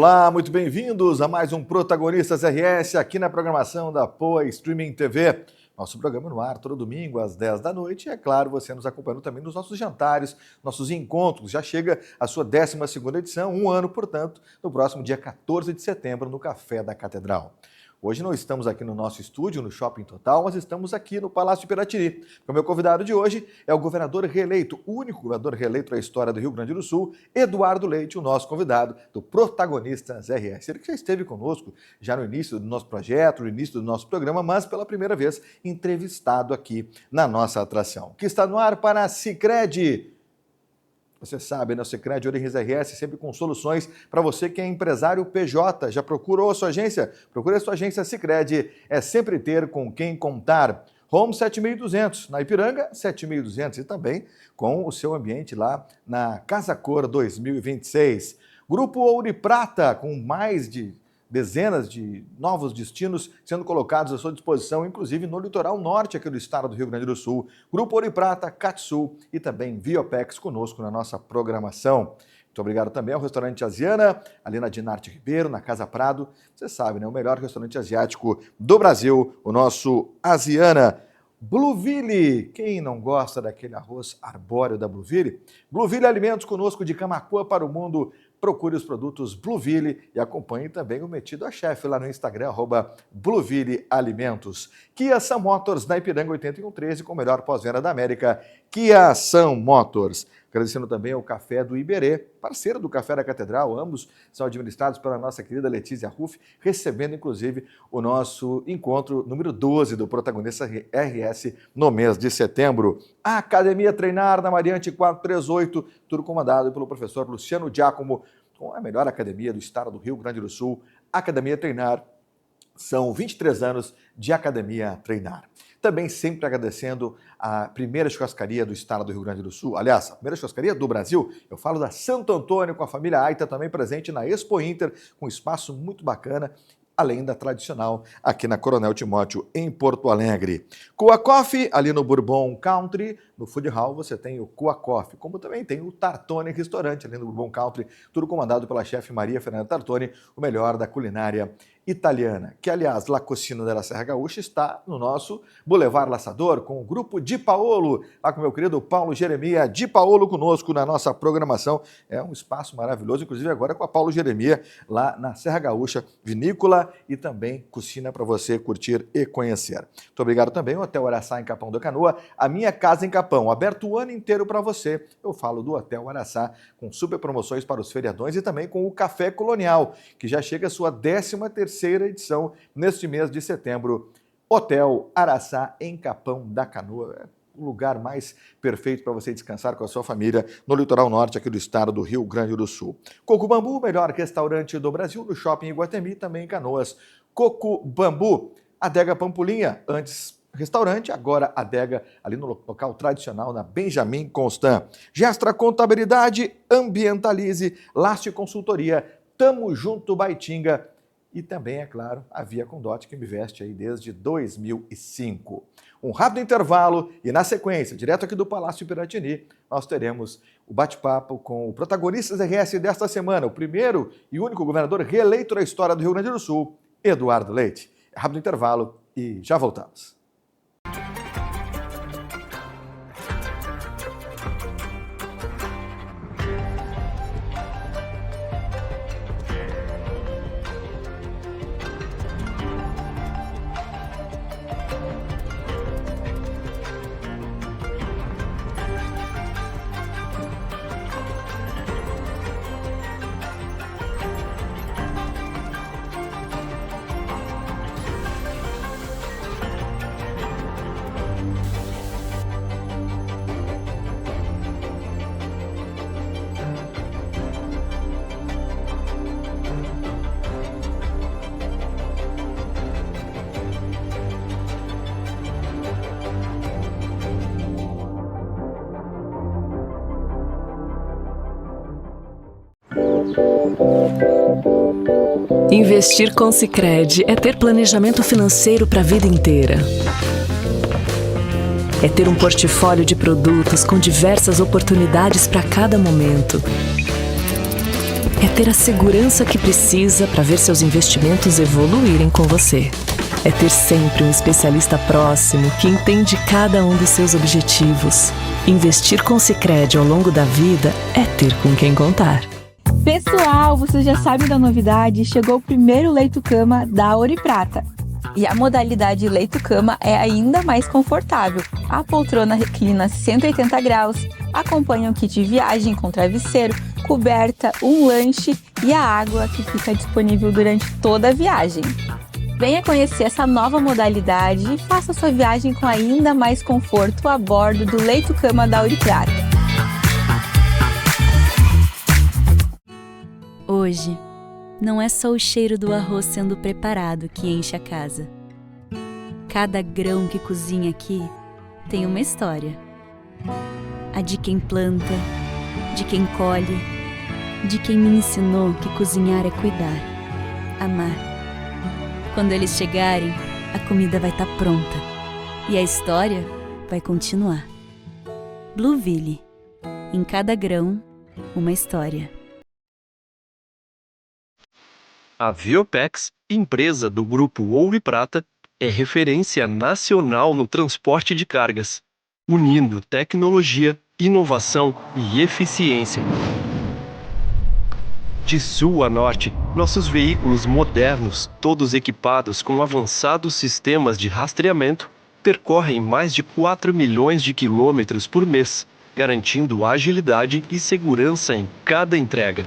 Olá, muito bem-vindos a mais um Protagonistas RS aqui na programação da Poa Streaming TV. Nosso programa no ar todo domingo às 10 da noite e, é claro, você nos acompanhando também nos nossos jantares, nossos encontros. Já chega a sua 12ª edição, um ano, portanto, no próximo dia 14 de setembro, no Café da Catedral. Hoje não estamos aqui no nosso estúdio, no Shopping Total, mas estamos aqui no Palácio Piratini. O meu convidado de hoje é o governador reeleito, o único governador reeleito da história do Rio Grande do Sul, Eduardo Leite, o nosso convidado do Protagonistas RS. Ele que já esteve conosco já no início do nosso projeto, no início do nosso programa, mas pela primeira vez entrevistado aqui na nossa atração. Que está no ar para a Sicredi. Você sabe, né? O Sicredi Origens RS sempre com soluções para você que é empresário PJ. Já procurou a sua agência? Procure a sua agência Sicredi. É sempre ter com quem contar. Home 7200, na Ipiranga, 7200 e também com o seu ambiente lá na Casa Cor 2026. Grupo Ouro e Prata, com mais de dezenas de novos destinos sendo colocados à sua disposição, inclusive no litoral norte aqui do estado do Rio Grande do Sul. Grupo Ouro e Prata, Catsul e também Viopex conosco na nossa programação. Muito obrigado também ao restaurante Asiana, ali na Dinarte Ribeiro, na Casa Prado. Você sabe, né? O melhor restaurante asiático do Brasil, o nosso Asiana. Blueville, quem não gosta daquele arroz arbóreo da Blueville? Blueville Alimentos conosco de Camaquã para o mundo. Procure os produtos Blueville e acompanhe também o Metido a Chefe lá no Instagram, @Blueville Alimentos. Kia Sun Motors, na Ipiranga 8113, com o melhor pós-venda da América. Kia Sun Motors. Agradecendo também ao Café do Iberê, parceiro do Café da Catedral. Ambos são administrados pela nossa querida Letícia Ruff, recebendo inclusive o nosso encontro número 12 do Protagonista RS no mês de setembro. A Academia Treinar, na Mariante 438, tudo comandado pelo professor Luciano Giacomo, com a melhor academia do estado do Rio Grande do Sul. Academia Treinar, são 23 anos de Academia Treinar. Também sempre agradecendo a primeira churrascaria do estado do Rio Grande do Sul. Aliás, a primeira churrascaria do Brasil. Eu falo da Santo Antônio, com a família Aita também presente na Expo Inter, com um espaço muito bacana, além da tradicional aqui na Coronel Timóteo, em Porto Alegre. Coa Coffee, ali no Bourbon Country, no Food Hall você tem o Coa Coffee, como também tem o Tartone Restaurante, ali no Bourbon Country, tudo comandado pela chefe Maria Fernanda Tartone, o melhor da culinária italiana, que, aliás, La Cucina della Serra Gaúcha está no nosso Boulevard Laçador, com o grupo Di Paolo, lá com o meu querido Paulo Jeremia, Di Paolo conosco na nossa programação. É um espaço maravilhoso, inclusive agora com a Paulo Jeremia, lá na Serra Gaúcha, vinícola e também cucina para você curtir e conhecer. Muito obrigado também ao Hotel Araçá em Capão da Canoa, a minha casa em Capão, aberto o ano inteiro para você. Eu falo do Hotel Araçá, com super promoções para os feriadões e também com o Café Colonial, que já chega à sua 13ª edição neste mês de setembro. Hotel Araçá em Capão da Canoa. É o lugar mais perfeito para você descansar com a sua família no litoral norte aqui do estado do Rio Grande do Sul. Coco Bambu, o melhor restaurante do Brasil, no Shopping Iguatemi, também em Canoas. Coco Bambu, Adega Pampulinha, antes restaurante, agora adega ali no local tradicional, na Benjamin Constant. Gestra Contabilidade, Ambientalize, Laste Consultoria, Tamo Junto Baitinga e também, é claro, a Via Condote, que me veste aí desde 2005. Um rápido intervalo e, na sequência, direto aqui do Palácio Piratini, nós teremos o bate-papo com o Protagonistas RS desta semana, o primeiro e único governador reeleito da história do Rio Grande do Sul, Eduardo Leite. Rápido intervalo e já voltamos. Investir com Sicredi é ter planejamento financeiro para a vida inteira. É ter um portfólio de produtos com diversas oportunidades para cada momento. É ter a segurança que precisa para ver seus investimentos evoluírem com você. É ter sempre um especialista próximo que entende cada um dos seus objetivos. Investir com Sicredi ao longo da vida é ter com quem contar. Pessoal, vocês já sabem da novidade, chegou o primeiro leito-cama da Ouro e Prata. E a modalidade leito-cama é ainda mais confortável. A poltrona reclina 180 graus, acompanha um kit de viagem com travesseiro, coberta, um lanche e a água que fica disponível durante toda a viagem. Venha conhecer essa nova modalidade e faça sua viagem com ainda mais conforto a bordo do leito-cama da Ouro e Prata. Hoje, não é só o cheiro do arroz sendo preparado que enche a casa. Cada grão que cozinha aqui tem uma história. A de quem planta, de quem colhe, de quem me ensinou que cozinhar é cuidar, amar. Quando eles chegarem, a comida vai estar pronta e a história vai continuar. Blueville. Em cada grão, uma história. A Viopex, empresa do Grupo Ouro e Prata, é referência nacional no transporte de cargas, unindo tecnologia, inovação e eficiência. De sul a norte, nossos veículos modernos, todos equipados com avançados sistemas de rastreamento, percorrem mais de 4 milhões de quilômetros por mês, garantindo agilidade e segurança em cada entrega.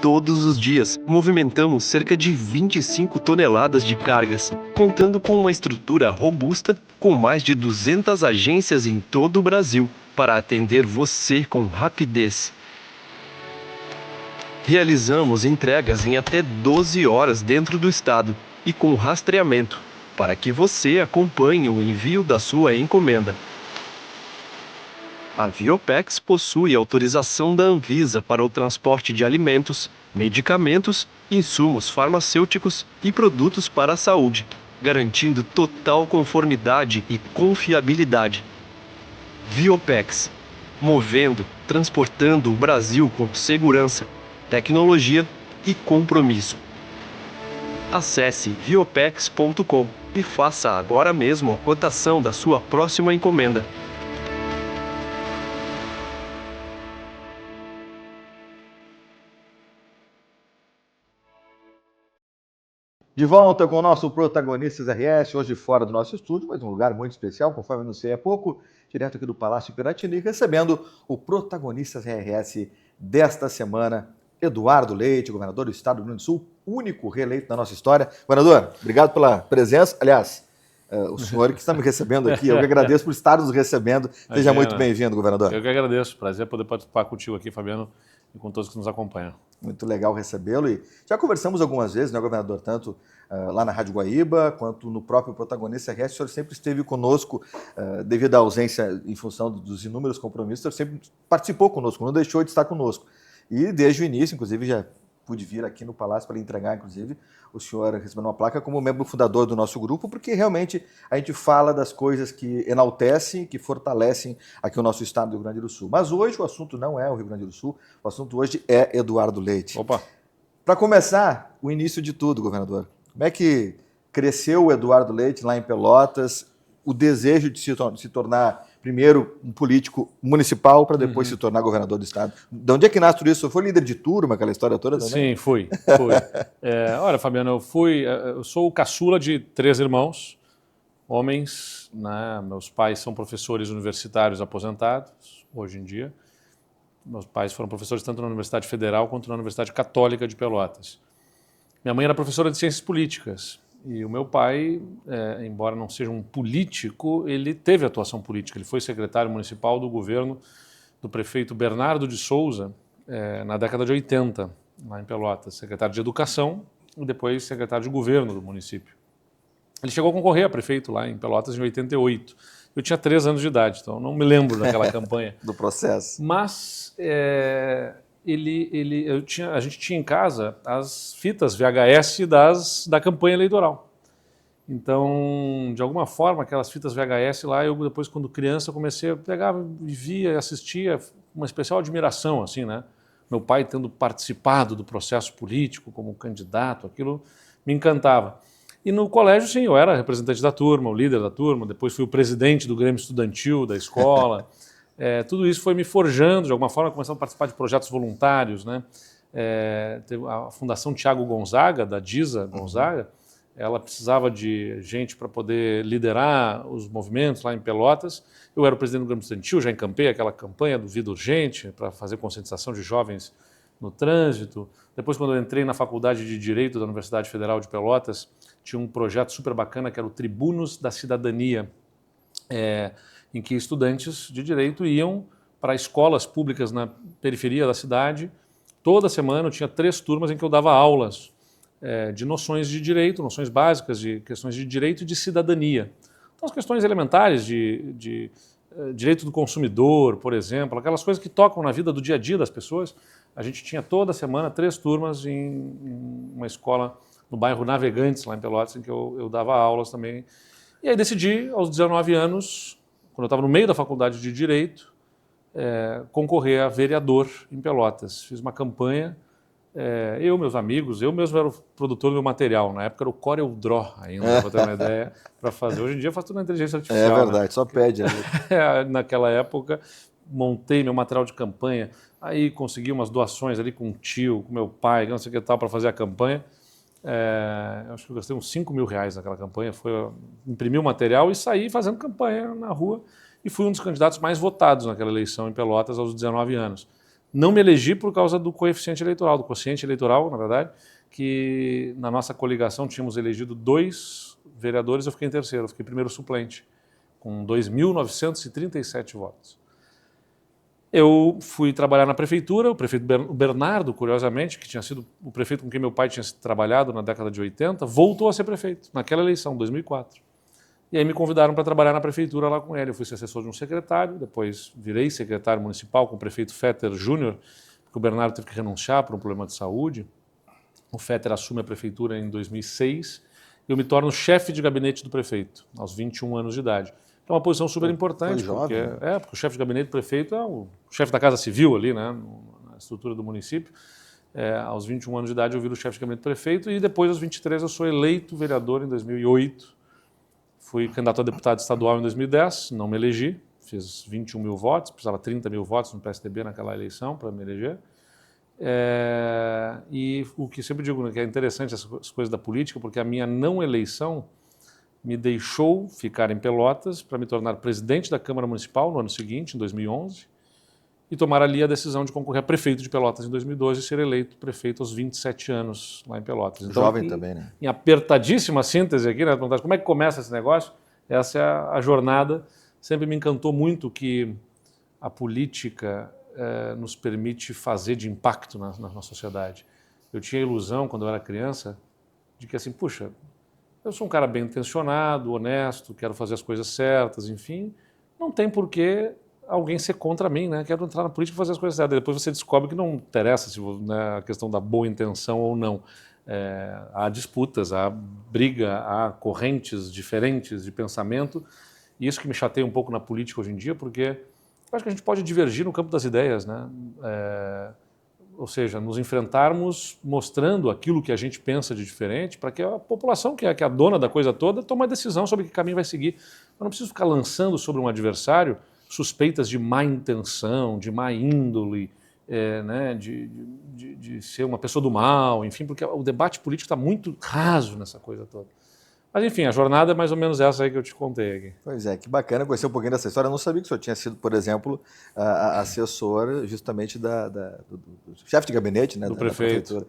Todos os dias, movimentamos cerca de 25 toneladas de cargas, contando com uma estrutura robusta, com mais de 200 agências em todo o Brasil, para atender você com rapidez. Realizamos entregas em até 12 horas dentro do estado e com rastreamento, para que você acompanhe o envio da sua encomenda. A Viopex possui autorização da Anvisa para o transporte de alimentos, medicamentos, insumos farmacêuticos e produtos para a saúde, garantindo total conformidade e confiabilidade. Viopex, movendo, transportando o Brasil com segurança, tecnologia e compromisso. Acesse viopex.com e faça agora mesmo a cotação da sua próxima encomenda. De volta com o nosso Protagonistas RS, hoje fora do nosso estúdio, mas um lugar muito especial, conforme anunciei há pouco, direto aqui do Palácio Piratini, recebendo o Protagonistas RS desta semana, Eduardo Leite, governador do estado do Rio Grande do Sul, único reeleito da nossa história. Governador, obrigado pela presença. Aliás, o senhor que está me recebendo aqui, eu que agradeço por estar nos recebendo. Seja muito bem-vindo, governador. Eu que agradeço, prazer poder participar contigo aqui, Fabiano, e com todos que nos acompanham. Muito legal recebê-lo e já conversamos algumas vezes, né, governador, tanto lá na Rádio Guaíba quanto no próprio Protagonista RS. O senhor sempre esteve conosco devido à ausência em função dos inúmeros compromissos, o senhor sempre participou conosco, não deixou de estar conosco. E desde o início, inclusive, já pude vir aqui no Palácio para entregar, inclusive, o senhor recebendo uma placa como membro fundador do nosso grupo, porque realmente a gente fala das coisas que enaltecem, que fortalecem aqui o nosso estado do Rio Grande do Sul. Mas hoje o assunto não é o Rio Grande do Sul, o assunto hoje é Eduardo Leite. Opa! Para começar, o início de tudo, governador. Como é que cresceu o Eduardo Leite lá em Pelotas, o desejo de se tornar primeiro um político municipal para depois se tornar governador do estado? De onde é que nasce tudo isso? Você foi líder de turma, aquela história toda também? Sim, fui. Olha, Fabiano, eu sou o caçula de 3 irmãos, homens, né? Meus pais são professores universitários aposentados, hoje em dia. Meus pais foram professores tanto na Universidade Federal quanto na Universidade Católica de Pelotas. Minha mãe era professora de Ciências Políticas. E o meu pai, embora não seja um político, ele teve atuação política. Ele foi secretário municipal do governo do prefeito Bernardo de Souza na década de 80, lá em Pelotas. Secretário de Educação e depois secretário de governo do município. Ele chegou a concorrer a prefeito lá em Pelotas em 88. Eu tinha 3 anos de idade, então não me lembro daquela campanha. Do processo. Mas a gente tinha em casa as fitas VHS da campanha eleitoral. Então, de alguma forma, aquelas fitas VHS lá, eu depois, quando criança, comecei a pegar, via, assistia, uma especial admiração, assim, né? Meu pai tendo participado do processo político como candidato, aquilo me encantava. E no colégio, sim, eu era representante da turma, o líder da turma, depois fui o presidente do Grêmio Estudantil da escola. Tudo isso foi me forjando, de alguma forma, começando a participar de projetos voluntários, né? Teve a Fundação Tiago Gonzaga, da Disa Gonzaga, ela precisava de gente para poder liderar os movimentos lá em Pelotas. Eu era o presidente do Grêmio Estudantil, já encampei aquela campanha do Vida Urgente para fazer conscientização de jovens no trânsito. Depois, quando eu entrei na Faculdade de Direito da Universidade Federal de Pelotas, tinha um projeto super bacana que era o Tribunos da Cidadania, em que estudantes de direito iam para escolas públicas na periferia da cidade. Toda semana eu tinha 3 turmas em que eu dava aulas de noções de direito, noções básicas de questões de direito e de cidadania. Então, as questões elementares de direito do consumidor, por exemplo, aquelas coisas que tocam na vida do dia a dia das pessoas. A gente tinha toda semana 3 turmas em uma escola no bairro Navegantes, lá em Pelotas, em que eu dava aulas também. E aí decidi, aos 19 anos, quando eu estava no meio da faculdade de Direito, concorrer a vereador em Pelotas. Fiz uma campanha, eu, meus amigos, eu mesmo era o produtor do meu material. Na época era o Corel Draw ainda, para ter uma ideia, para fazer. Hoje em dia faz tudo na inteligência artificial. É verdade, né? só pede. Naquela época, montei meu material de campanha, aí consegui umas doações ali com o tio, com meu pai, não sei o que tal, para fazer a campanha. Acho que eu gastei uns 5 mil reais naquela campanha. Foi imprimir o material e sair fazendo campanha na rua. E fui um dos candidatos mais votados naquela eleição em Pelotas aos 19 anos. Não me elegi por causa do quociente eleitoral, na verdade, que na nossa coligação tínhamos elegido 2 vereadores, eu fiquei em terceiro, eu fiquei primeiro suplente, com 2.937 votos. Eu fui trabalhar na prefeitura, o prefeito Bernardo, curiosamente, que tinha sido o prefeito com quem meu pai tinha trabalhado na década de 80, voltou a ser prefeito, naquela eleição, 2004. E aí me convidaram para trabalhar na prefeitura lá com ele. Eu fui ser assessor de um secretário, depois virei secretário municipal com o prefeito Fetter Júnior, porque o Bernardo teve que renunciar por um problema de saúde. O Fetter assume a prefeitura em 2006 e eu me torno chefe de gabinete do prefeito, aos 21 anos de idade. É uma posição super importante, jovem, porque o chefe de gabinete do prefeito é o chefe da Casa Civil ali, né, na estrutura do município. Aos 21 anos de idade eu viro chefe de gabinete do prefeito e depois, aos 23, eu sou eleito vereador em 2008. Fui candidato a deputado estadual em 2010, não me elegi, fiz 21 mil votos, precisava 30 mil votos no PSDB naquela eleição para me eleger. E o que sempre digo, né, que é interessante essas coisas da política, porque a minha não eleição me deixou ficar em Pelotas para me tornar presidente da Câmara Municipal no ano seguinte, em 2011, e tomar ali a decisão de concorrer a prefeito de Pelotas em 2012 e ser eleito prefeito aos 27 anos lá em Pelotas. Então, jovem também, né? Em apertadíssima síntese aqui, né, como é que começa esse negócio? Essa é a jornada. Sempre me encantou muito que a política nos permite fazer de impacto na sociedade. Eu tinha a ilusão, quando eu era criança, de que assim, puxa, eu sou um cara bem intencionado, honesto, quero fazer as coisas certas, enfim, não tem por que alguém ser contra mim, né? Quero entrar na política e fazer as coisas certas. Depois você descobre que não interessa se, né, a questão da boa intenção ou não. Há disputas, há briga, há correntes diferentes de pensamento, e isso que me chateia um pouco na política hoje em dia, porque eu acho que a gente pode divergir no campo das ideias, né? Ou seja, nos enfrentarmos mostrando aquilo que a gente pensa de diferente, para que a população, que é a dona da coisa toda, tome uma decisão sobre que caminho vai seguir. Eu não preciso ficar lançando sobre um adversário suspeitas de má intenção, de má índole, né, de ser uma pessoa do mal, enfim, porque o debate político está muito raso nessa coisa toda. Mas, enfim, a jornada é mais ou menos essa aí que eu te contei aqui. Pois é, que bacana conhecer um pouquinho dessa história. Eu não sabia que o senhor tinha sido, por exemplo, assessor justamente do chefe de gabinete, né, do da prefeito. prefeitura.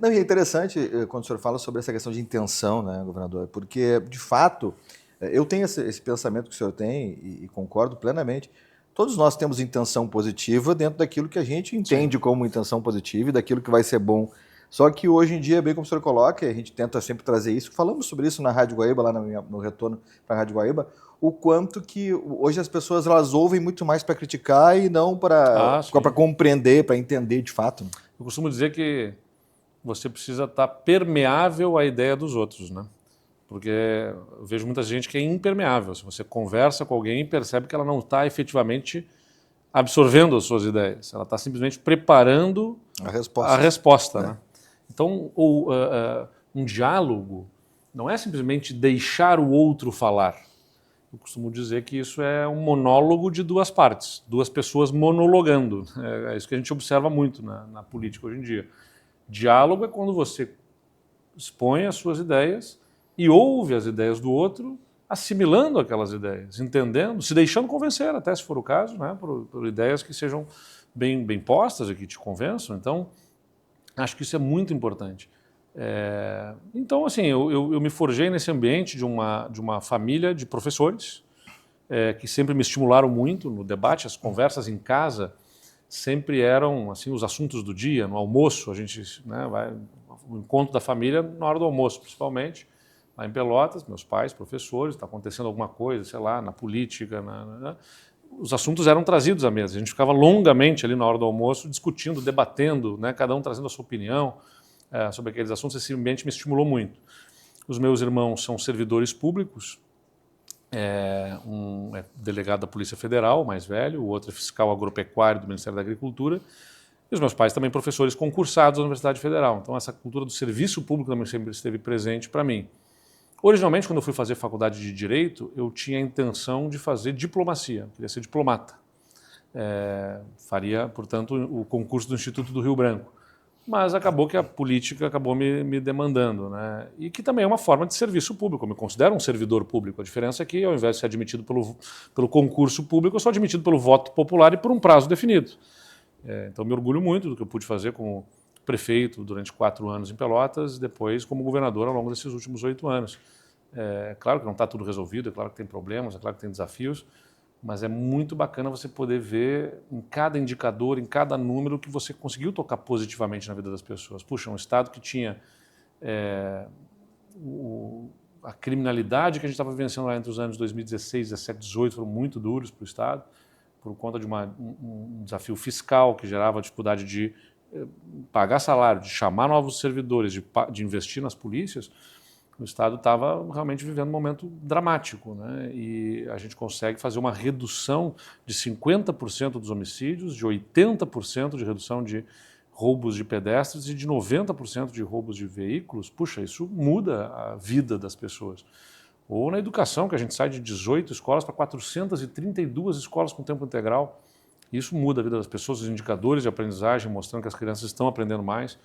Não, e é interessante quando o senhor fala sobre essa questão de intenção, né, governador, porque, de fato, eu tenho esse pensamento que o senhor tem e concordo plenamente. Todos nós temos intenção positiva dentro daquilo que a gente entende como intenção positiva e daquilo que vai ser bom. Só que hoje em dia, bem como o senhor coloca, a gente tenta sempre trazer isso, falamos sobre isso na Rádio Guaíba, lá no retorno para a Rádio Guaíba, o quanto que hoje as pessoas elas ouvem muito mais para criticar e não para compreender, para entender de fato. Eu costumo dizer que você precisa estar permeável à ideia dos outros, né? Porque eu vejo muita gente que é impermeável. Se você conversa com alguém, percebe que ela não está efetivamente absorvendo as suas ideias, ela está simplesmente preparando a resposta. Né? Então, um diálogo não é simplesmente deixar o outro falar. Eu costumo dizer que isso é um monólogo de duas partes, duas pessoas monologando. É isso que a gente observa muito na política hoje em dia. Diálogo é quando você expõe as suas ideias e ouve as ideias do outro, assimilando aquelas ideias, entendendo, se deixando convencer, até se for o caso, né, por ideias que sejam bem postas e que te convençam. Então, acho que isso é muito importante. Então, assim, eu me forjei nesse ambiente de uma família de professores que sempre me estimularam muito no debate. As conversas em casa sempre eram assim os assuntos do dia. No almoço, a gente, né, vai o encontro da família na hora do almoço, principalmente lá em Pelotas, meus pais, professores, está acontecendo alguma coisa, sei lá, na política, os assuntos eram trazidos à mesa. A gente ficava longamente ali na hora do almoço discutindo, debatendo, né, cada um trazendo a sua opinião sobre aqueles assuntos. Esse ambiente me estimulou muito. Os meus irmãos são servidores públicos, um é delegado da Polícia Federal, o mais velho, o outro é fiscal agropecuário do Ministério da Agricultura, e os meus pais também professores concursados da Universidade Federal. Então essa cultura do serviço público também sempre esteve presente para mim. Originalmente, quando eu fui fazer faculdade de Direito, eu tinha a intenção de fazer diplomacia, eu queria ser diplomata. Faria, portanto, o concurso do Instituto do Rio Branco. Mas acabou que a política acabou me demandando, né? E que também é uma forma de serviço público. Eu me considero um servidor público. A diferença é que, ao invés de ser admitido pelo concurso público, eu sou admitido pelo voto popular e por um prazo definido. Então, me orgulho muito do que eu pude fazer como prefeito durante 4 anos em Pelotas, depois como governador ao longo desses últimos 8 anos. Claro que não está tudo resolvido, é claro que tem problemas, é claro que tem desafios, mas é muito bacana você poder ver em cada indicador, em cada número, que você conseguiu tocar positivamente na vida das pessoas. Puxa, um estado que tinha a criminalidade que a gente estava vivenciando lá entre os anos 2016, 17, 18 foram muito duros para o estado, por conta de um desafio fiscal que gerava a dificuldade de pagar salário, de chamar novos servidores, de investir nas polícias. O Estado estava realmente vivendo um momento dramático, né? E a gente consegue fazer uma redução de 50% dos homicídios, de 80% de redução de roubos de pedestres e de 90% de roubos de veículos. Puxa, isso muda a vida das pessoas. Ou na educação, que a gente sai de 18 escolas para 432 escolas com tempo integral. Isso muda a vida das pessoas, os indicadores de aprendizagem mostrando que as crianças estão aprendendo mais.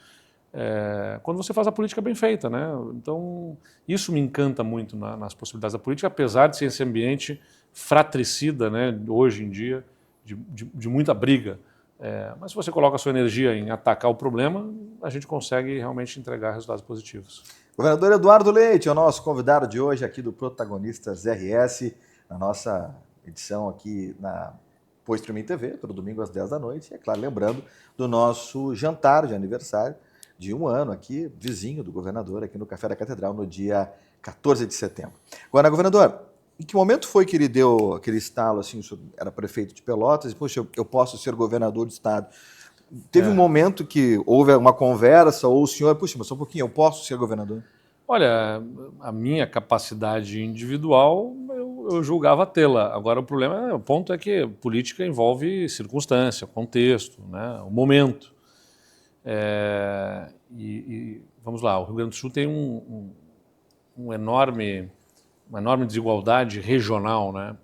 Quando você faz a política bem feita, né? Então, isso me encanta muito nas possibilidades da política, apesar de ser esse ambiente fratricida, né, hoje em dia, de muita briga. Mas se você coloca a sua energia em atacar o problema, a gente consegue realmente entregar resultados positivos. Governador Eduardo Leite é o nosso convidado de hoje aqui do Protagonistas RS, na nossa edição aqui na Poa Streaming TV, todo domingo às 10 da noite. E, é claro, lembrando do nosso jantar de aniversário de 1 ano aqui, vizinho do governador, aqui no Café da Catedral, no dia 14 de setembro. Agora, governador, em que momento foi que ele deu aquele estalo, assim, o senhor era prefeito de Pelotas, e, poxa, eu posso ser governador do estado? Teve um momento que houve uma conversa, ou o senhor, puxa, mas só um pouquinho, eu posso ser governador? Olha, a minha capacidade individual, eu julgava tê-la. Agora, o ponto é que política envolve circunstância, contexto, né, o momento. Vamos lá, o Rio Grande do Sul tem uma enorme desigualdade regional, né?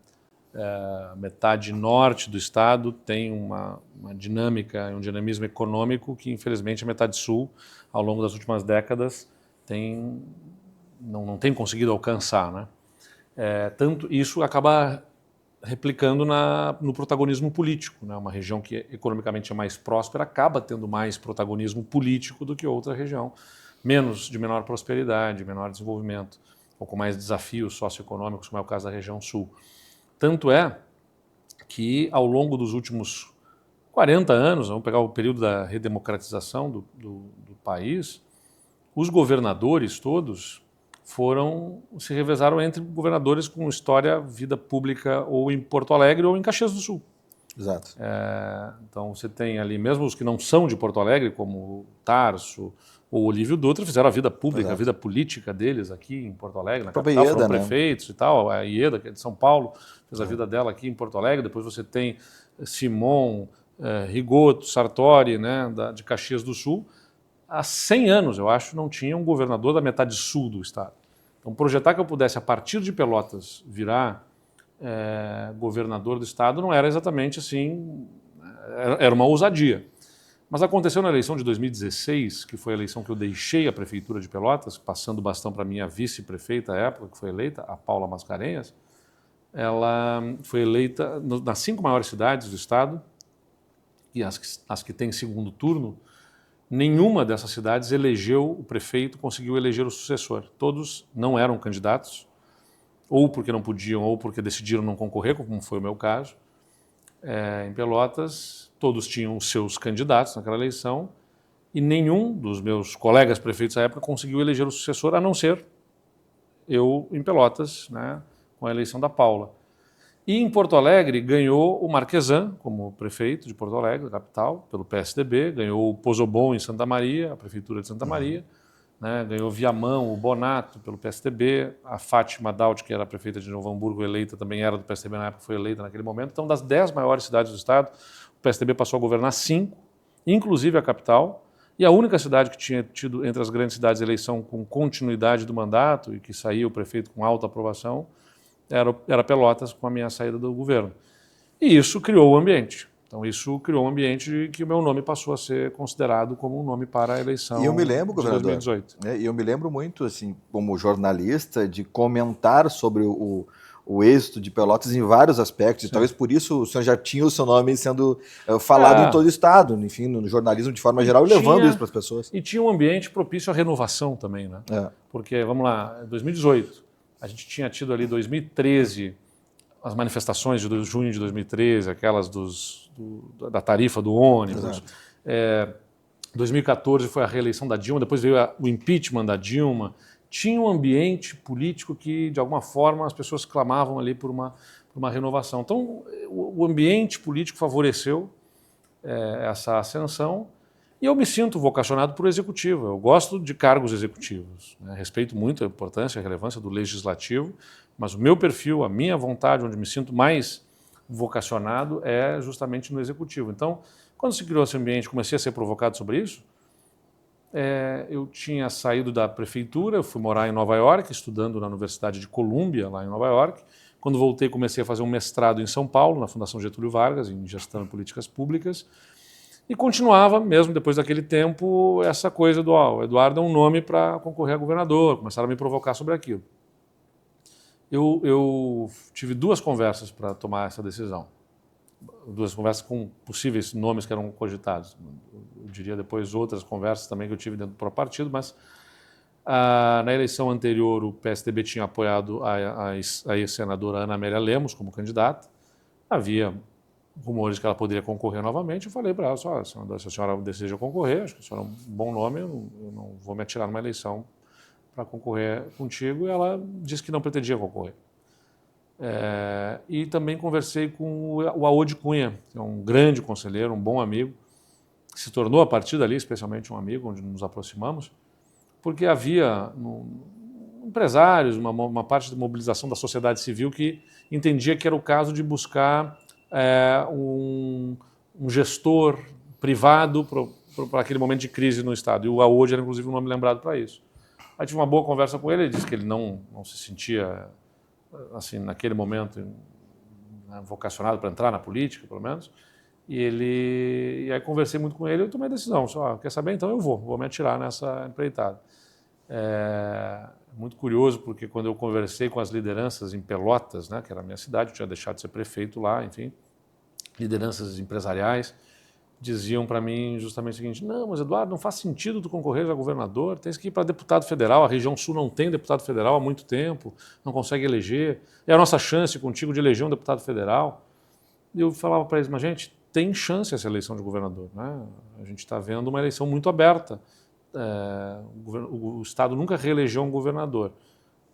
A metade norte do estado tem uma dinâmica, um dinamismo econômico que, infelizmente, a metade sul, ao longo das últimas décadas, não tem conseguido alcançar, né? Tanto isso acaba replicando no protagonismo político, né? Uma região que economicamente é mais próspera acaba tendo mais protagonismo político do que outra região, de menor prosperidade, menor desenvolvimento, ou com mais desafios socioeconômicos, como é o caso da região sul. Tanto é que, ao longo dos últimos 40 anos, vamos pegar o período da redemocratização do país, os governadores todos se revezaram entre governadores com história, vida pública ou em Porto Alegre ou em Caxias do Sul. Exato. Então você tem ali, mesmo os que não são de Porto Alegre, como o Tarso ou Olívio Dutra, fizeram a vida pública, Exato, a vida política deles aqui em Porto Alegre, na própria capital, Ieda, foram prefeitos, né? E tal. A Ieda, que é de São Paulo, fez a vida dela aqui em Porto Alegre. Depois você tem Simon, Rigoto, Sartori, né, de Caxias do Sul, há 100 anos, eu acho, não tinha um governador da metade sul do estado. Então, projetar que eu pudesse, a partir de Pelotas, virar governador do estado não era exatamente assim, era uma ousadia. Mas aconteceu na eleição de 2016, que foi a eleição que eu deixei a prefeitura de Pelotas, passando o bastão para a minha vice-prefeita à época, que foi eleita, a Paula Mascarenhas. Ela foi eleita nas 5 maiores cidades do estado, e as que têm segundo turno, nenhuma dessas cidades elegeu o prefeito, conseguiu eleger o sucessor. Todos não eram candidatos, ou porque não podiam, ou porque decidiram não concorrer, como foi o meu caso. Em Pelotas, todos tinham os seus candidatos naquela eleição, e nenhum dos meus colegas prefeitos à época conseguiu eleger o sucessor, a não ser eu em Pelotas, né, com a eleição da Paula. E em Porto Alegre ganhou o Marquesan como prefeito de Porto Alegre, capital, pelo PSDB, ganhou o Pozobon em Santa Maria, a prefeitura de Santa Maria, né, ganhou Viamão, o Bonato pelo PSDB, a Fátima Daut, que era a prefeita de Novo Hamburgo, eleita, também era do PSDB na época, foi eleita naquele momento. Então, das 10 maiores cidades do estado, o PSDB passou a governar 5, inclusive a capital, e a única cidade que tinha tido entre as grandes cidades eleição com continuidade do mandato e que saía o prefeito com alta aprovação era Pelotas, com a minha saída do governo. E isso criou o ambiente. Então, isso criou um ambiente de que o meu nome passou a ser considerado como um nome para a eleição E eu me lembro, de governador, 2018. E eu me lembro muito, assim, como jornalista, de comentar sobre o êxito de Pelotas em vários aspectos. Sim. E talvez por isso o senhor já tinha o seu nome sendo falado em todo o estado, enfim, no jornalismo de forma geral, e levando isso para as pessoas. E tinha um ambiente propício à renovação também, né? Porque, vamos lá, em 2018, a gente tinha tido ali 2013, as manifestações de junho de 2013, aquelas da tarifa do ônibus. 2014 foi a reeleição da Dilma, depois veio o impeachment da Dilma. Tinha um ambiente político que, de alguma forma, as pessoas clamavam ali por uma renovação. Então, o ambiente político favoreceu essa ascensão. E eu me sinto vocacionado por executivo. Eu gosto de cargos executivos, né? Respeito muito a importância e a relevância do legislativo, mas o meu perfil, a minha vontade, onde me sinto mais vocacionado, é justamente no executivo. Então, quando se criou esse ambiente, comecei a ser provocado sobre isso, eu tinha saído da prefeitura, eu fui morar em Nova York, estudando na Universidade de Columbia, lá em Nova York. Quando voltei, comecei a fazer um mestrado em São Paulo, na Fundação Getúlio Vargas, em Gestão e Políticas Públicas. E continuava, mesmo depois daquele tempo, essa coisa do o Eduardo é um nome para concorrer a governador, começaram a me provocar sobre aquilo. Eu tive 2 conversas para tomar essa decisão. 2 conversas com possíveis nomes que eram cogitados. Eu diria depois outras conversas também que eu tive dentro do próprio partido, mas na eleição anterior o PSDB tinha apoiado a ex-senadora Ana Amélia Lemos como candidata. Havia rumores que ela poderia concorrer novamente. Eu falei para ela, senadora, se a senhora deseja concorrer, acho que a senhora é um bom nome, eu não vou me atirar numa eleição para concorrer contigo. E ela disse que não pretendia concorrer. E também conversei com o Aode Cunha, que é um grande conselheiro, um bom amigo, que se tornou a partir dali, especialmente um amigo, onde nos aproximamos, porque havia empresários, uma parte de mobilização da sociedade civil que entendia que era o caso de buscar um gestor privado para aquele momento de crise no Estado. E o Aode era, inclusive, um nome lembrado para isso. Aí tive uma boa conversa com ele, ele disse que ele não se sentia, assim, naquele momento, vocacionado para entrar na política, pelo menos. E aí conversei muito com ele e eu tomei a decisão. Quer saber? Então eu vou me atirar nessa empreitada. Muito curioso, porque quando eu conversei com as lideranças em Pelotas, né, que era a minha cidade, eu tinha deixado de ser prefeito lá, enfim, lideranças empresariais, diziam para mim justamente o seguinte: não, mas Eduardo, não faz sentido tu concorrer a governador, tens que ir para deputado federal, a região sul não tem deputado federal há muito tempo, não consegue eleger, é a nossa chance contigo de eleger um deputado federal. E eu falava para eles, mas gente, tem chance essa eleição de governador, né? A gente está vendo uma eleição muito aberta. O Estado nunca reelegeu um governador.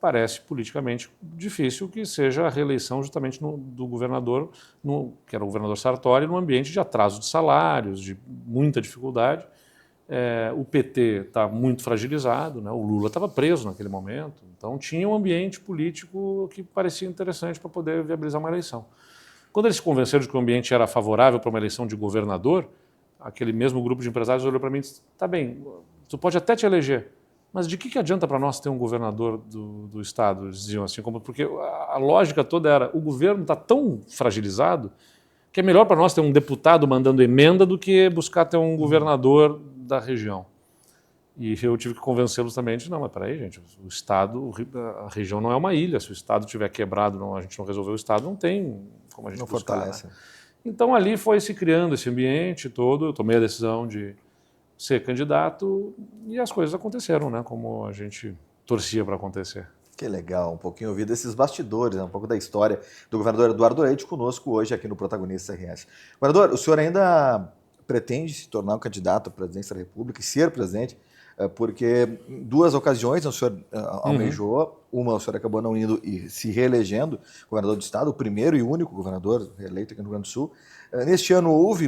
Parece politicamente difícil que seja a reeleição justamente do governador, que era o governador Sartori, num ambiente de atraso de salários, de muita dificuldade. O PT está muito fragilizado, né? O Lula estava preso naquele momento, então tinha um ambiente político que parecia interessante para poder viabilizar uma eleição. Quando eles se convenceram de que o ambiente era favorável para uma eleição de governador, aquele mesmo grupo de empresários olhou para mim e disse, tá bem, tu pode até te eleger, mas de que adianta para nós ter um governador do Estado? Eles diziam assim, porque a lógica toda era, o governo está tão fragilizado que é melhor para nós ter um deputado mandando emenda do que buscar ter um governador da região. E eu tive que convencê-los também de, não, mas peraí, gente, o Estado, a região não é uma ilha, se o Estado estiver quebrado, a gente não resolver o Estado, não tem como a gente buscar. Fortalece. Né? Então ali foi se criando esse ambiente todo, eu tomei a decisão de ser candidato e as coisas aconteceram, né, como a gente torcia para acontecer. Que legal, um pouquinho ouvir desses bastidores, né, um pouco da história do governador Eduardo Leite conosco hoje aqui no Protagonista RS. Governador, o senhor ainda pretende se tornar um candidato à presidência da República e ser presidente? Porque em 2 ocasiões o senhor almejou, uma o senhor acabou não indo e se reelegendo governador do estado, o primeiro e único governador reeleito aqui no Rio Grande do Sul. Neste ano houve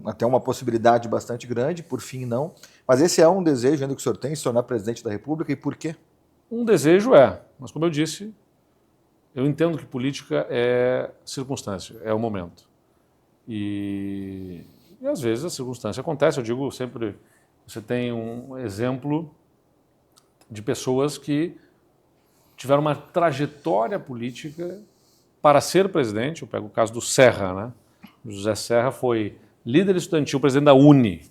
até uma possibilidade bastante grande, por fim não, mas esse é um desejo ainda que o senhor tem, se tornar presidente da República, e por quê? Um desejo mas como eu disse, eu entendo que política é circunstância, é o momento. E às vezes a circunstância acontece, eu digo sempre... Você tem um exemplo de pessoas que tiveram uma trajetória política para ser presidente. Eu pego o caso do Serra, né? O José Serra foi líder estudantil, presidente da UNE,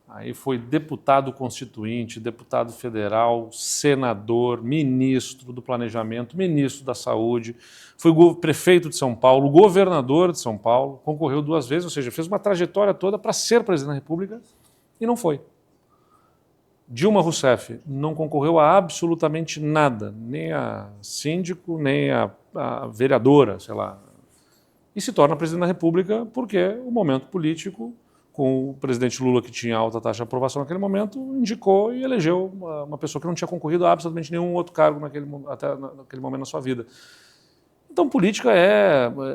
aí foi deputado constituinte, deputado federal, senador, ministro do Planejamento, ministro da Saúde, foi prefeito de São Paulo, governador de São Paulo, concorreu 2 vezes, ou seja, fez uma trajetória toda para ser presidente da República e não foi. Dilma Rousseff não concorreu a absolutamente nada, nem a síndico, nem a vereadora, sei lá. E se torna presidente da República porque o momento político, com o presidente Lula, que tinha alta taxa de aprovação naquele momento, indicou e elegeu uma pessoa que não tinha concorrido a absolutamente nenhum outro cargo até naquele momento na sua vida. Então, política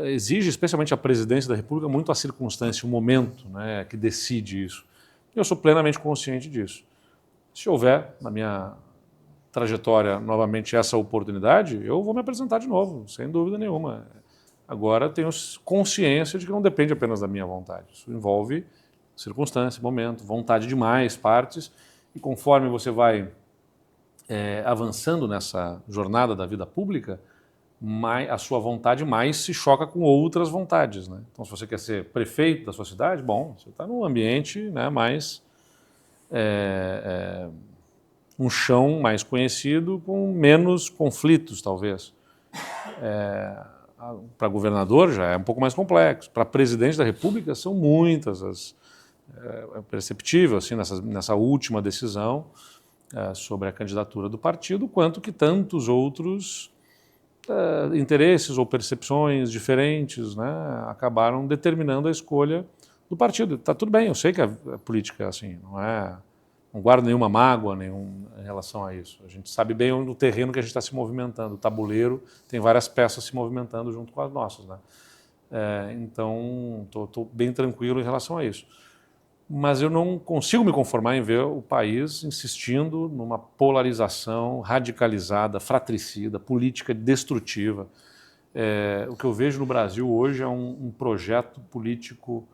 exige, especialmente a presidência da República, muito a circunstância, o momento, né, que decide isso. Eu sou plenamente consciente disso. Se houver na minha trajetória novamente essa oportunidade, eu vou me apresentar de novo, sem dúvida nenhuma. Agora tenho consciência de que não depende apenas da minha vontade. Isso envolve circunstância, momento, vontade de mais partes, e conforme você vai avançando nessa jornada da vida pública, a sua vontade mais se choca com outras vontades, né? Então, se você quer ser prefeito da sua cidade, bom, você está num ambiente, né, mais... um chão mais conhecido, com menos conflitos, talvez. Para governador já é um pouco mais complexo. Para presidente da República são muitas. É perceptível assim, nessa última decisão sobre a candidatura do partido, quanto que tantos outros interesses ou percepções diferentes, né, acabaram determinando a escolha do partido. Está tudo bem, eu sei que a política assim, não guardo nenhuma mágoa em relação a isso. A gente sabe bem o terreno que a gente está se movimentando. O tabuleiro tem várias peças se movimentando junto com as nossas, né? Então, estou bem tranquilo em relação a isso. Mas eu não consigo me conformar em ver o país insistindo numa polarização radicalizada, fratricida, política destrutiva. O que eu vejo no Brasil hoje é um projeto político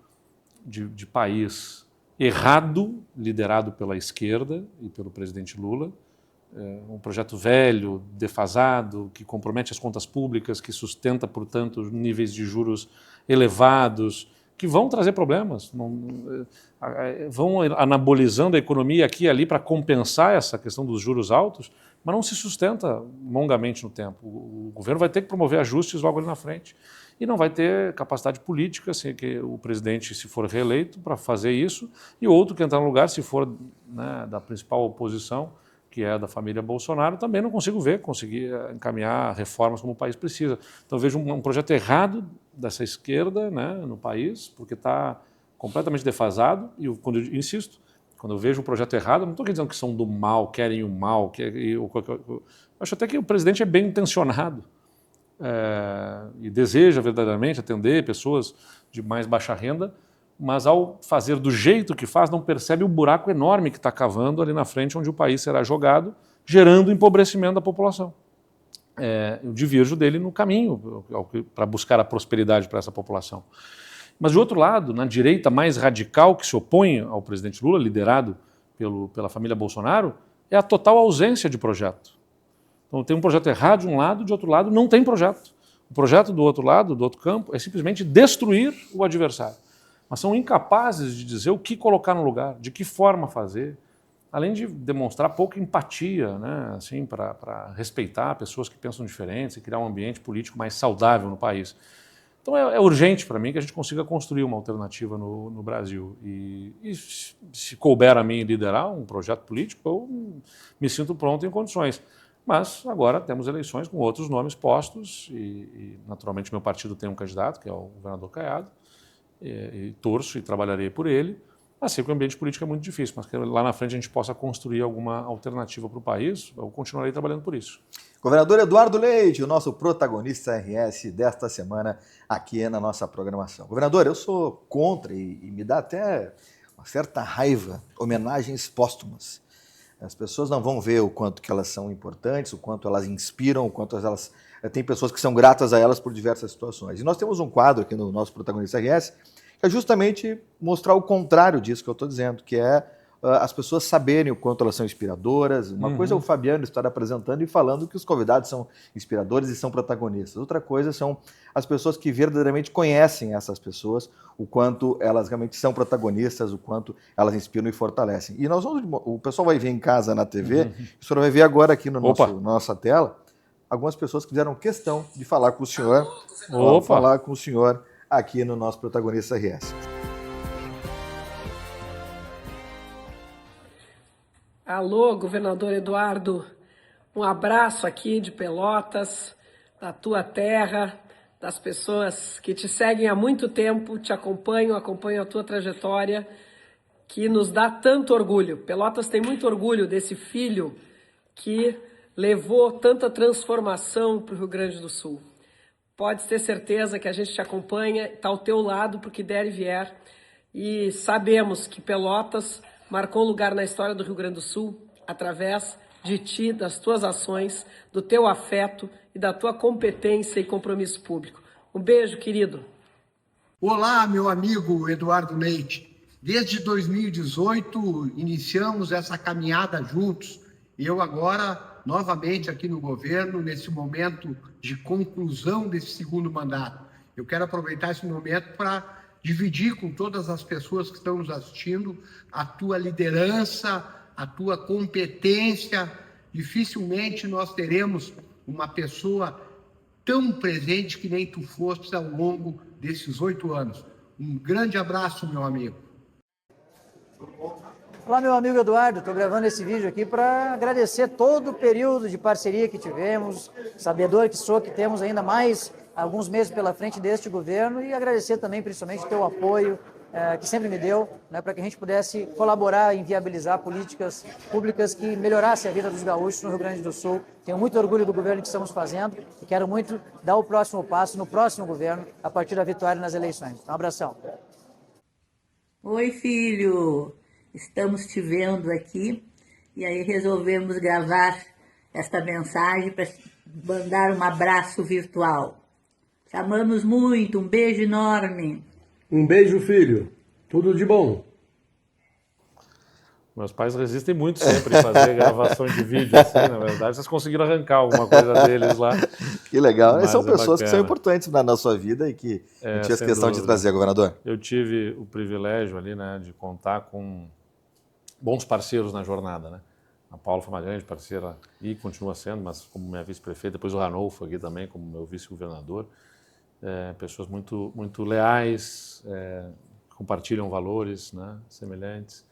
de país errado, liderado pela esquerda e pelo presidente Lula, um projeto velho, defasado, que compromete as contas públicas, que sustenta, portanto, níveis de juros elevados, que vão trazer problemas, vão anabolizando a economia aqui e ali para compensar essa questão dos juros altos, mas não se sustenta longamente no tempo. O governo vai ter que promover ajustes logo ali na frente e não vai ter capacidade política, assim, que o presidente, se for reeleito, para fazer isso, e outro que entrar no lugar, se for, né, da principal oposição, que é da família Bolsonaro, também não consigo conseguir encaminhar reformas como o país precisa. Então eu vejo um projeto errado dessa esquerda, né, no país, porque está completamente defasado, e quando eu insisto, quando eu vejo um projeto errado, não estou dizendo que são do mal, querem o mal, eu acho até que o presidente é bem intencionado, e deseja verdadeiramente atender pessoas de mais baixa renda, mas ao fazer do jeito que faz, não percebe o buraco enorme que está cavando ali na frente, onde o país será jogado, gerando empobrecimento da população. eu divirjo dele no caminho para buscar a prosperidade para essa população. Mas, de outro lado, na direita mais radical que se opõe ao presidente Lula, liderado pela família Bolsonaro, é a total ausência de projeto. Então, tem um projeto errado de um lado, de outro lado não tem projeto. O projeto do outro lado, do outro campo, é simplesmente destruir o adversário. Mas são incapazes de dizer o que colocar no lugar, de que forma fazer, além de demonstrar pouca empatia, né, assim, para respeitar pessoas que pensam diferentes e criar um ambiente político mais saudável no país. Então é urgente para mim que a gente consiga construir uma alternativa no Brasil. E se couber a mim liderar um projeto político, eu me sinto pronto em condições. Mas agora temos eleições com outros nomes postos e naturalmente meu partido tem um candidato, que é o governador Caiado, e torço e trabalharei por ele. Assim que o ambiente político é muito difícil, mas que lá na frente a gente possa construir alguma alternativa para o país, eu continuarei trabalhando por isso. Governador Eduardo Leite, o nosso protagonista RS desta semana aqui na nossa programação. Governador, eu sou contra e me dá até uma certa raiva homenagens póstumas. As pessoas não vão ver o quanto que elas são importantes, o quanto elas inspiram, o quanto elas... Tem pessoas que são gratas a elas por diversas situações. E nós temos um quadro aqui no nosso protagonista RS que é justamente mostrar o contrário disso que eu estou dizendo, que é as pessoas saberem o quanto elas são inspiradoras. Uma coisa é o Fabiano estar apresentando e falando que os convidados são inspiradores e são protagonistas. Outra coisa são as pessoas que verdadeiramente conhecem essas pessoas, o quanto elas realmente são protagonistas, o quanto elas inspiram e fortalecem. E nós vamos, o pessoal vai ver em casa na TV, o senhor vai ver agora aqui na nossa tela, algumas pessoas que fizeram questão de falar com o senhor, falar com o senhor aqui no nosso protagonista RS. Alô, governador Eduardo, um abraço aqui de Pelotas, da tua terra, das pessoas que te seguem há muito tempo, te acompanham a tua trajetória, que nos dá tanto orgulho. Pelotas tem muito orgulho desse filho que levou tanta transformação para o Rio Grande do Sul. Pode ter certeza que a gente te acompanha, está ao teu lado para o que der e vier, e sabemos que Pelotas marcou lugar na história do Rio Grande do Sul através de ti, das tuas ações, do teu afeto e da tua competência e compromisso público. Um beijo, querido. Olá, meu amigo Eduardo Leite. Desde 2018 iniciamos essa caminhada juntos. Eu agora, novamente aqui no governo, nesse momento de conclusão desse segundo mandato. Eu quero aproveitar esse momento para dividir com todas as pessoas que estão nos assistindo a tua liderança, a tua competência. Dificilmente nós teremos uma pessoa tão presente que nem tu foste ao longo desses 8 anos. Um grande abraço, meu amigo. Olá, meu amigo Eduardo, estou gravando esse vídeo aqui para agradecer todo o período de parceria que tivemos, sabedor que sou, que temos ainda mais alguns meses pela frente deste governo, e agradecer também, principalmente, o teu apoio que sempre me deu, né, para que a gente pudesse colaborar em viabilizar políticas públicas que melhorassem a vida dos gaúchos no Rio Grande do Sul. Tenho muito orgulho do governo que estamos fazendo e quero muito dar o próximo passo no próximo governo, a partir da vitória nas eleições. Um abração. Oi, filho! Estamos te vendo aqui e aí resolvemos gravar esta mensagem para mandar um abraço virtual. Te amamos muito, um beijo enorme. Um beijo, filho. Tudo de bom. Meus pais resistem muito sempre a fazer gravação de vídeo, assim, na verdade. Vocês conseguiram arrancar alguma coisa deles lá. Que legal. Mas são pessoas bacana. que são importantes na sua vida e que a gente fez questão de trazer, governador. Eu tive o privilégio ali, né, de contar com bons parceiros na jornada, né? A Paula foi uma grande parceira e continua sendo, mas como minha vice-prefeita, depois o Ranolfo aqui também, como meu vice-governador. Pessoas muito, muito leais, compartilham valores, né, semelhantes.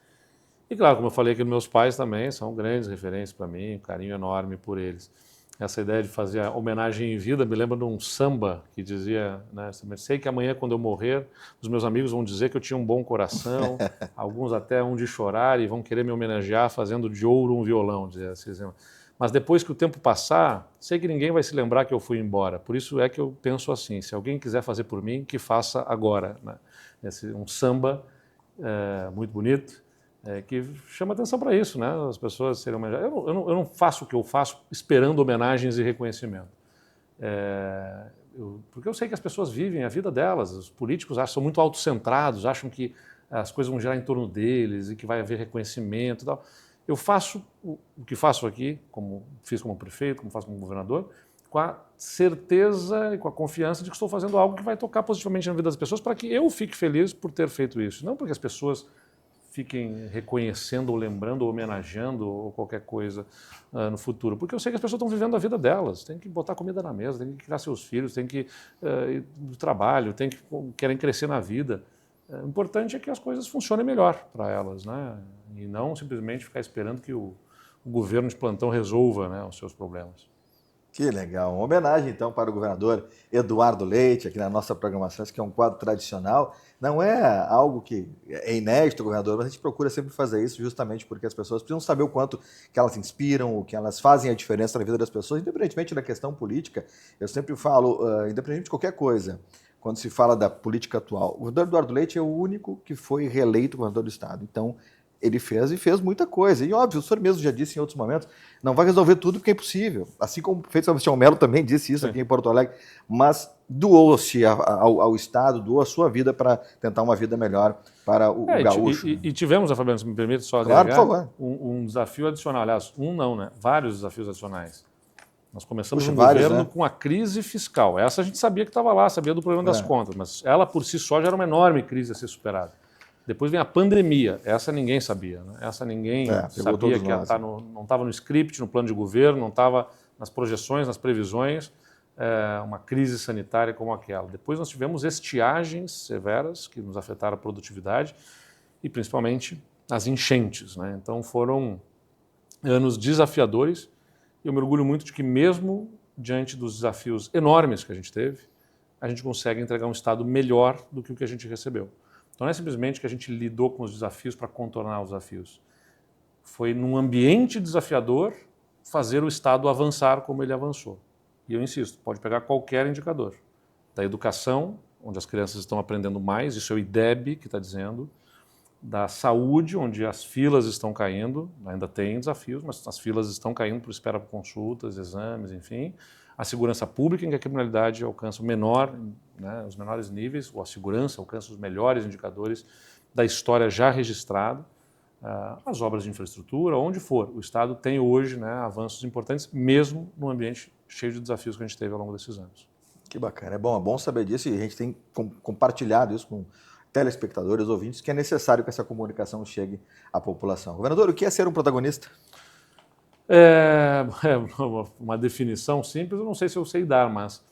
E claro, como eu falei aqui, meus pais também são grandes referências para mim, um carinho enorme por eles. Essa ideia de fazer a homenagem em vida me lembra de um samba que dizia, né, sei que amanhã quando eu morrer, os meus amigos vão dizer que eu tinha um bom coração, alguns até um de chorar e vão querer me homenagear fazendo de ouro um violão, dizia assim. Mas depois que o tempo passar, sei que ninguém vai se lembrar que eu fui embora. Por isso é que eu penso assim, se alguém quiser fazer por mim, que faça agora, né? Um samba muito bonito, que chama atenção para isso, né? As pessoas serem homenageadas. Eu não faço o que eu faço esperando homenagens e reconhecimento. Porque eu sei que as pessoas vivem a vida delas, os políticos são muito autocentrados, acham que as coisas vão girar em torno deles e que vai haver reconhecimento e tal. Eu faço o que faço aqui, como fiz como prefeito, como faço como governador, com a certeza e com a confiança de que estou fazendo algo que vai tocar positivamente na vida das pessoas para que eu fique feliz por ter feito isso. Não porque as pessoas fiquem reconhecendo ou lembrando ou homenageando ou qualquer coisa no futuro. Porque eu sei que as pessoas estão vivendo a vida delas, tem que botar comida na mesa, tem que criar seus filhos, tem que ir do trabalho, querem crescer na vida. O importante é que as coisas funcionem melhor para elas, né? E não simplesmente ficar esperando que o governo de plantão resolva, né, os seus problemas. Que legal. Uma homenagem, então, para o governador Eduardo Leite, aqui na nossa programação, esse que é um quadro tradicional. Não é algo que é inédito, governador, mas a gente procura sempre fazer isso justamente porque as pessoas precisam saber o quanto que elas inspiram, o que elas fazem a diferença na vida das pessoas, independentemente da questão política. Eu sempre falo, independente de qualquer coisa, quando se fala da política atual, o governador Eduardo Leite é o único que foi reeleito governador do estado. Então, ele fez muita coisa. E, óbvio, o senhor mesmo já disse em outros momentos, não vai resolver tudo porque é impossível. Assim como o prefeito Sebastião Melo também disse isso aqui em Porto Alegre, mas doou-se ao Estado, doou a sua vida para tentar uma vida melhor para o gaúcho. E tivemos, Fabiano, se me permite só claro, agregar, por favor. Um desafio adicional. Aliás, vários desafios adicionais. Nós começamos um vários, governo né? com a crise fiscal. Essa a gente sabia que estava lá, sabia do problema das contas, mas ela por si só já era uma enorme crise a ser superada. Depois vem a pandemia, essa ninguém sabia, né? Essa ninguém sabia que não estava no script, no plano de governo, não estava nas projeções, nas previsões, uma crise sanitária como aquela. Depois nós tivemos estiagens severas que nos afetaram a produtividade e principalmente as enchentes, né? Então foram anos desafiadores e eu me orgulho muito de que mesmo diante dos desafios enormes que a gente teve, a gente consegue entregar um estado melhor do que o que a gente recebeu. Então não é simplesmente que a gente lidou com os desafios para contornar os desafios. Foi num ambiente desafiador fazer o Estado avançar como ele avançou. E eu insisto, pode pegar qualquer indicador. Da educação, onde as crianças estão aprendendo mais, isso é o IDEB que está dizendo. Da saúde, onde as filas estão caindo, ainda tem desafios, mas as filas estão caindo por espera por consultas, exames, enfim. A segurança pública, em que a criminalidade alcança os menores níveis, ou a segurança alcança os melhores indicadores da história já registrada. As obras de infraestrutura, onde for. O Estado tem hoje, né, avanços importantes, mesmo num ambiente cheio de desafios que a gente teve ao longo desses anos. Que bacana, é bom saber disso e a gente tem compartilhado isso com telespectadores, ouvintes, que é necessário que essa comunicação chegue à população. Governador, o que é ser um protagonista? Uma definição simples, eu não sei se eu sei dar, mas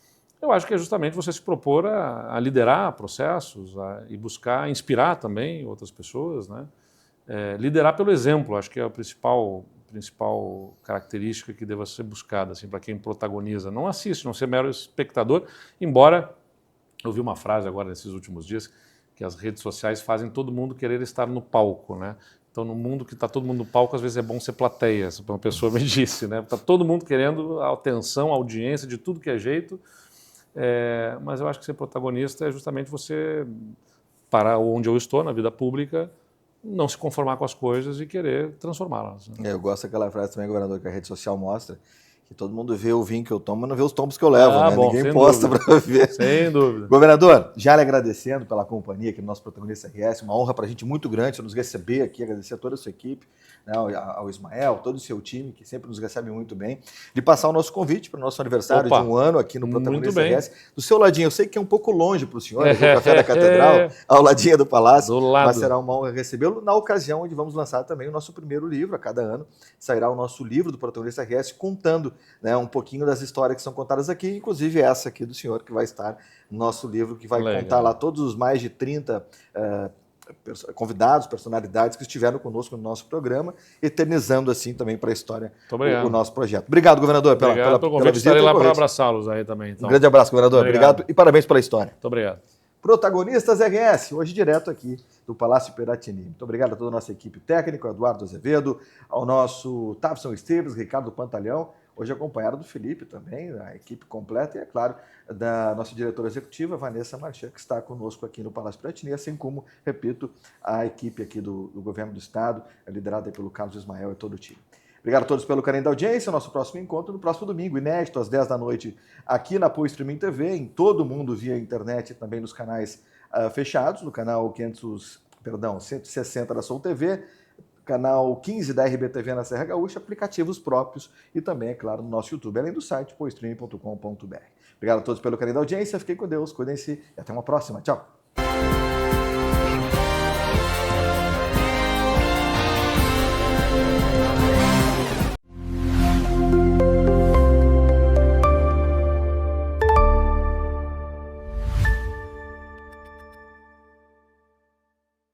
eu acho que é justamente você se propor a liderar processos e buscar inspirar também outras pessoas, né? Liderar pelo exemplo, acho que é a principal característica que deva ser buscada assim, para quem protagoniza. Não assiste, não ser mero espectador, embora eu vi uma frase agora nesses últimos dias que as redes sociais fazem todo mundo querer estar no palco, né? Então, no mundo que está todo mundo no palco, às vezes é bom ser plateia, uma pessoa me disse, né? Está todo mundo querendo a atenção, a audiência, de tudo que é jeito, mas eu acho que ser protagonista é justamente você, para onde eu estou, na vida pública, não se conformar com as coisas e querer transformá-las, né? Eu gosto daquela frase também, governador, que a rede social mostra, que todo mundo vê o vinho que eu tomo, mas não vê os tombos que eu levo, né? Bom, ninguém posta para ver. Sem dúvida. Governador, já lhe agradecendo pela companhia aqui no nosso Protagonista RS, uma honra para a gente muito grande nos receber aqui, agradecer a toda a sua equipe, né, ao Ismael, todo o seu time, que sempre nos recebe muito bem, de passar o nosso convite para o nosso aniversário de um ano aqui no Protagonista RS. Do seu ladinho, eu sei que é um pouco longe para o senhor, o Café da Catedral, ao ladinho do Palácio, mas será uma honra recebê-lo na ocasião onde vamos lançar também o nosso primeiro livro. A cada ano sairá o nosso livro do Protagonista RS, contando, né, um pouquinho das histórias que são contadas aqui, inclusive essa aqui do senhor, que vai estar no nosso livro, que vai contar lá todos os mais de 30 convidados, personalidades que estiveram conosco no nosso programa, eternizando assim também para a história o nosso projeto. Obrigado, governador, pela visita. Estarei lá para abraçá-los aí também. Então. Um grande abraço, governador. Obrigado e parabéns pela história. Muito obrigado. Protagonistas RS, hoje direto aqui do Palácio Piratini. Muito obrigado a toda a nossa equipe técnica, ao Eduardo Azevedo, ao nosso Tavson Esteves, Ricardo Pantalhão, hoje acompanhado do Felipe também, a equipe completa e, é claro, da nossa diretora executiva, Vanessa Marchand, que está conosco aqui no Palácio Piratini, assim como, repito, a equipe aqui do Governo do Estado, liderada pelo Carlos Ismael e todo o time. Obrigado a todos pelo carinho da audiência. Nosso próximo encontro no próximo domingo, inédito, às 10 da noite, aqui na Poa Streaming TV, em todo mundo via internet e também nos canais fechados, no canal 160 da Sol TV, canal 15 da RBTV na Serra Gaúcha, aplicativos próprios e também, é claro, no nosso YouTube, além do site poastreaming.com.br. Obrigado a todos pelo carinho da audiência. Fiquem com Deus, cuidem-se e até uma próxima. Tchau!